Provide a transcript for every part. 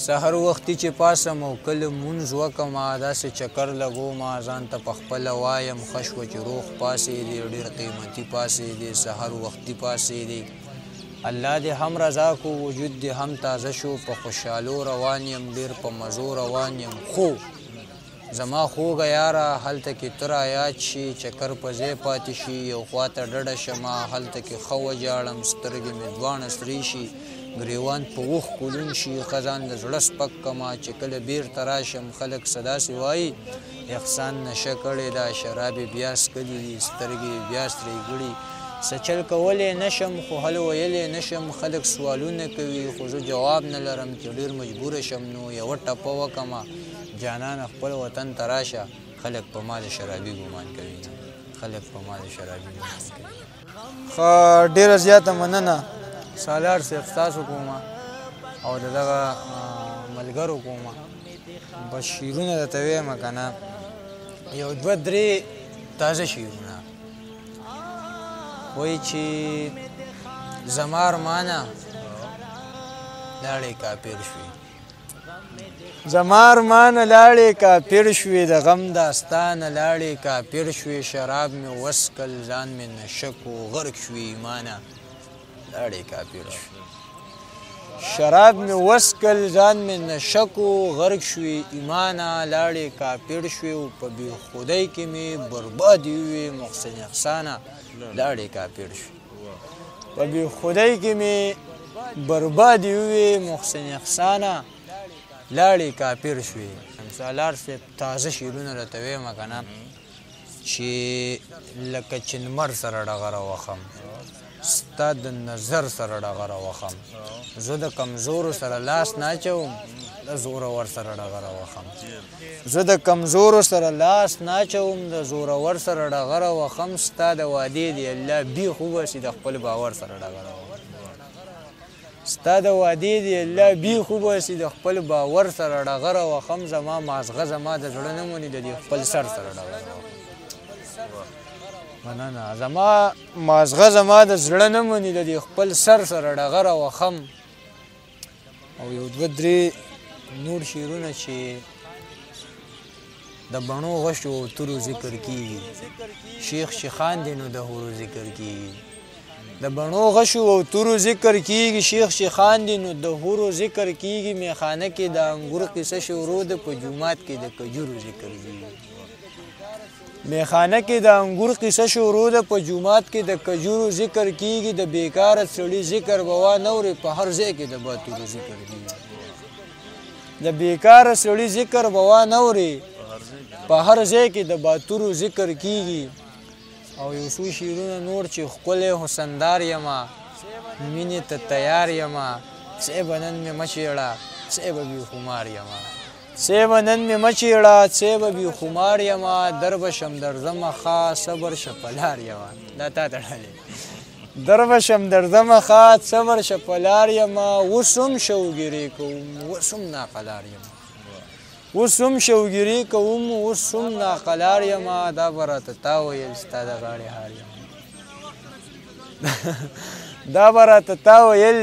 سحر وختي چې پاسم او کله مونځ وکما داسې چکر لګوما ځان ته پخپله وایم ښه شوه چې روغ پاسېدې ډېر قیمتي پاسېدې سحر وختي پاسېدې الله دې هم رضا کو وجود دې هم تازه شو په خوشحالو روان یم ډېر په مزو روان یم خو زما خوږه یاره هلته کې ته رایاد شي چکر په ځای پاتې شي یو خوا ته ډډه شمه هلته کې ښه وژاړم سترګې مې دواړه سرې شي ګریوان په اوښکو لوند شي ښه ځان د زړه سپک کمه چې کله بېرته راشم خلک څه داسې وایي احسان نشه کړې ده شراب یې بیا څکلي دي سترګې یې بیا سرې کړي څه چل کولی نه شم خو حل ویلی نه شم خلک سوالونه کوي خو زه جواب نه لرم چې ډېر مجبوره شم نو یوه ټپه وکمه جانان خپل وطن ته راشه خلک په ما د شرابي ګمان کوي خلک په ما د شرابي ګمان کوي ښه ډېره زیاته مننه سالار صاحب ستاسو کومه او د دغه ملګرو کومه بس شعرونه درته ویمه که نه یو دوه درې تازه شعرونه وایي چې زما ارمانه لاړې کافر شوې زما ارمانه لاړې کافر شوې د غم داستانه لاړې کافر شوې شراب مې وسکل ځان مې نشک و غرق شوې ایمانه لاړې کافر شوې شراب مې وسکل ځان مې نشک و غرق شوې ایمانه لاړې کافر شوې و په بې خودۍ کې مې بربادي وې محسن احسانه لاړې کافر شوې په بې خودۍ کې مې بربادي وې محسن احسانه لاړې کافر شوې سالار صاحب تازه شعرونه راته ویمه که نه چې لکه چې لمر سره ډغره وخم ستا د نظر سره ډغره وخم زه د کمزورو سره لاس نه اچوم د زورور سره ډغره وخم زه د کمزورو سره لاس نه اچوم د زورور سره ډغره وخم ستا د وعدې دی الله بیخ وباسي د خپل باور سره ډغره وخم ستا د وعدې دی الله بیخ وباسي د خپل باور سره ډغره وخم زما مازغه زما د زړه نه موني د دې خپل سر سره ډغره وخم مننه زما مازغه زما د زړه نه موني د دې خپل سر سره ډغره وخم او یو دوه درې نور شعرونه چې د بڼو غشو او تورو ذکر کیږي شیخ شیخان دی نو د هورو ذکر کیږي د بڼو غشو او تورو ذکر کیږي شیخ شیخان دی نو د هورو ذکر کیږي میخانه کې د انګور قصه شروع ده په جومات کې د کجورو ذکر کیږي میخانه کې د انګور قصه شروع ده په جومات کې د کجورو ذکر کیږي د بیکاره سړي ذکر به وانورې په هر ځای کې د باتورو ذکر کیږي د بیکاره سړي ذکر به وانورې په هر ځای کې د باتورو ذکر کیږي او یو څو شعرونه نور چې ښکلی حسندار یمه مینې ته تیار یمه صیبه نن مې مه چیړه صیبه بې خمار یمه صیبه نن مې مه چیړه صیبه بې خمار یمه در به شم درځمه ښه صبر شه په لار یمه دا تا تړلی در به شم درځمه ښه صبر شه په لار یمه اوس هم شوګیرې کوم اوس هم ناقلار یمه اوس هم شوګیرې کوم اوس هم ناقلار یمه دا به راته تا ویل ستا د غاړې هار یمه دا به راته تا ویل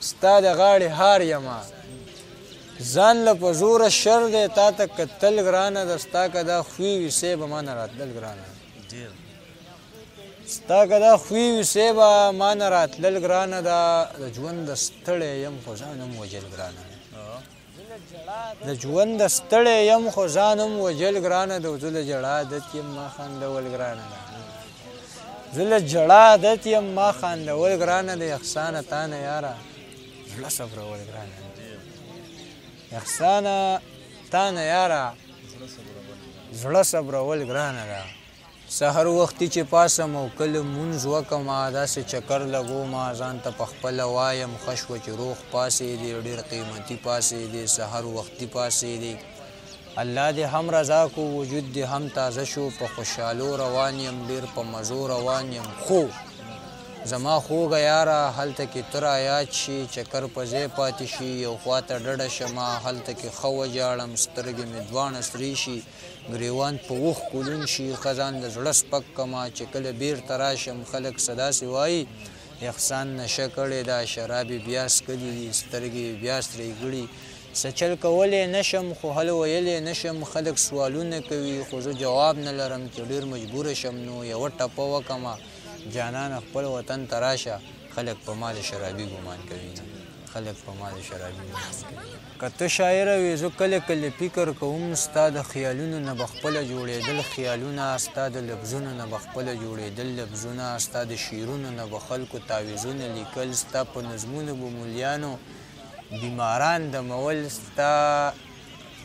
ستا د غاړې هار یمه ځان له په زوره شر دی تا ته کتل ګرانه ده ستا که دا خوی وي صیبه ما نه راتلل ګرانه ستا که دا خوی وي صیبه ما نه راتلل ګرانه ده د ژوند ستړی یم خو ځان هم وجل ګرانه د ژوند ستړی یم خو ځان هم وجل ګرانه ده زه له ژړا عادت یم ما خندول ګرانه ده زه له ژړا عادت یم ما خندول ګرانه ده احسانه تا نه یاره زړه صبرول ګرانه ده احسانه تا نه یاره زړه صبرول ګرانه ده سحر وختي چې پاسم او کله مونځ وکمه داسې چکر لګومه ځان ته پخپله وایم ښه شوه چې روغ پاسېدې ډېر قیمتي پاسېدې سحر وختي پاسېدې الله دې هم رضا کو وجود دې هم تازه شو په خوشحالو روان یم ډېر په مزو روان یم خو زما خوږه یاره هلته کې ته رایاد شي چکر په ځای پاتې شي یو خوا ته ډډه شمه هلته کې ښه وژاړم سترګې مې دواړه سرې شي ګریوان په اوښکو لوند شي ښه ځان د زړه سپک کمه چې کله بېرته راشم خلک څه داسې وایي احسان نشه کړې ده شراب یې بیا څکلي دي سترګې یې بیا سرې کړي څه چل کولی نشم خو حل ویلی نشم خلک سوالونه کوي خو زه جواب نه لرم چې ډېر مجبوره شم نو یوه ټپه وکړمه جانانه خپل وطن ته راشه خلک په ما د شرابي ګمان کوي خلک په ما د شرابي ګمان کوي که ته شاعره وې زه کله کله فکر کوم ستا د خیالونو نه به خپله جوړېدل خیالونه ستا د لفظونو نه به خپله جوړېدل لفظونه ستا د شعرونو نه به خلکو تعویضونه لیکل ستا په نظمونو به مولیانو بیماران دمول ستا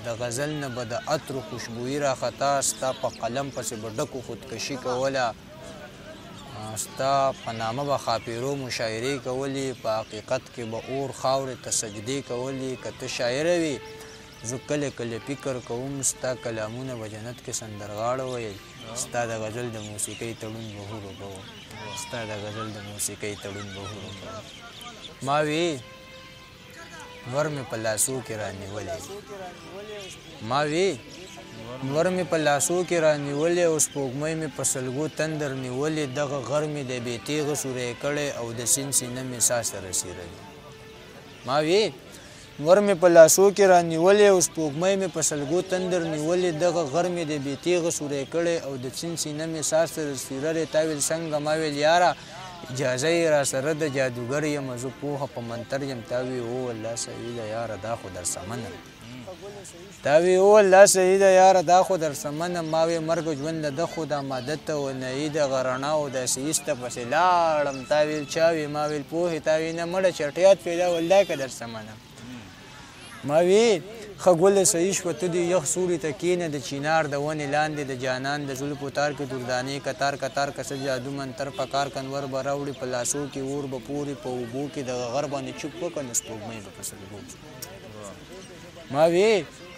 د غزل نه به د عطرو خوشبویي راخطا ستا په قلم پسې به ډکو خودکشي کوله ستا په نامه به خاپیرو مشاعرې کولې په حقیقت کې به اور خاورې ته سجدې کولې که ته شاعره وې زه کله کله فکر کوم ستا کلامونه به جنت کې سندرغاړه ویل ستا د غزل د موسیقۍ تړون به هورو کوم ستا د غزل د موسیقۍ تړون به هورو کوم ما وی نور مې په لاسو کې رانیولې ما وی نور مې په لاسو کې رانیولې او سپوږمۍ مې په سلګو تندر نیولې دغه غر مې د بې تیغه سوری کړی او د سیند سینه مې سا سره څیرلې ما وی نور مې په لاسو کې رانیولې او سپوږمۍ مې په سلګو تندر نیولې دغه غر مې د بې تیغه سوری کړی او د سیند سینه مې سا سره څیرلې تا ویل څنګه ما ویل یاره اجازه یې را سره د جادوګر یم زه پوهه په منتر یم تا وی او الله سیده یاره دا خو در سمنه تا وی او الله سیده یاره دا خو در سمنه ما وی مرګ ژوند د خو د مادت او نه د غرنا او د سیسته پسې لاړم تا ویل چا وی ما ویل پوهې تا وی نه مړه چټیات پیدا والله که در سمنه ما وی ښه ګله صحیح شوه ته دې یخ سوري ته کښېنه د چینار د ونې لاندې د جانان د زلفو تار کې دردانې کتار کتار که څه جادو منتر په کار کنور به راوړي په لاسو کې اور به پورې په اوبو کې د غغر باندې چوپ وکړه نو سپوږمۍ به په سلګو ما وی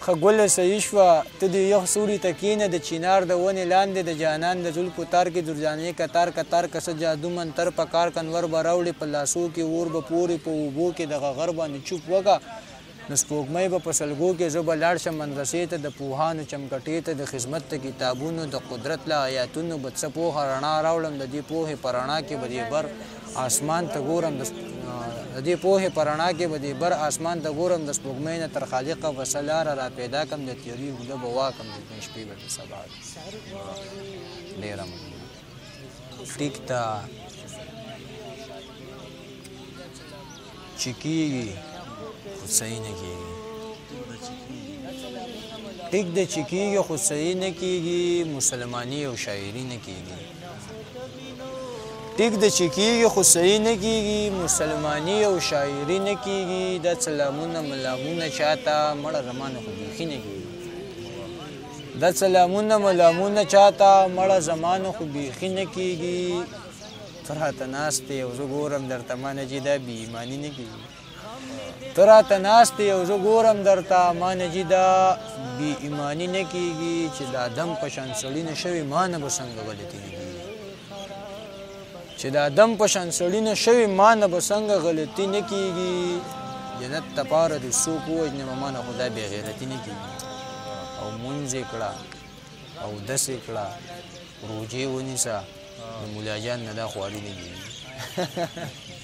ښه ګله صحیح شوه ته دې یخ سوري ته کښېنه د چینار د ونې لاندې د جانان د زلفو تار کې دردانې کتار کتار که څه جادو منتر په کار کنور به راوړي په لاسو کې اور به پورې په اوبو کې د غغر باندې چوپ وکړه نو سپوږمۍ به په سلګو کې زه به لاړ شم مدرسې ته د پوهانو چمکټې ته د خدمت ته کتابونو د قدرت له آیاتونو به څه پوهه رڼا راوړم د دې پوهې په رڼا کې به دې بر اسمان ته ګورم د دې پوهې په رڼا کې به دې بر اسمان ته ګورم د سپوږمۍ نه تر خالقه به څه لاره را پیدا کړم د تیوري اوږده به واکم د شپې به د سبا ډېره ټیک ته چې کېږي خو صحیح نه کېږي ټیک ده چې کېږي خو صحیح نه کېږي مسلماني او شاعري نه کېږي ټیک ده چې کېږي خو صحیح نه کېږي مسلماني او شاعري نه کېږي دا سلامونه ملامونه چاته مړه زمانه خو بیخي نه کېږي دا سلامونه ملامونه چاته مړه زمانه خو بیخي نه کېږي ته راته ناست یې او زه ګورم درته ما نجي دا بې ایماني نه کېږي ته راته ناست یې او زه ګورم درته ما نجي دا بې ایماني نه کېږي چې د آدم په شان سړي نه شوي ما نه به څنګه غلطي نه کېږي چې د آدم په شان سړي نه شوي ما نه به څنګه غلطي نه کېږي جنت تپاره دې څوک ووژنمه ما نه خو دا بې غیرتي نه کېږي او مونځ یې کړه اودس یې کړه روژې ونیسه د ملا جان نه دا خواري نه کېږي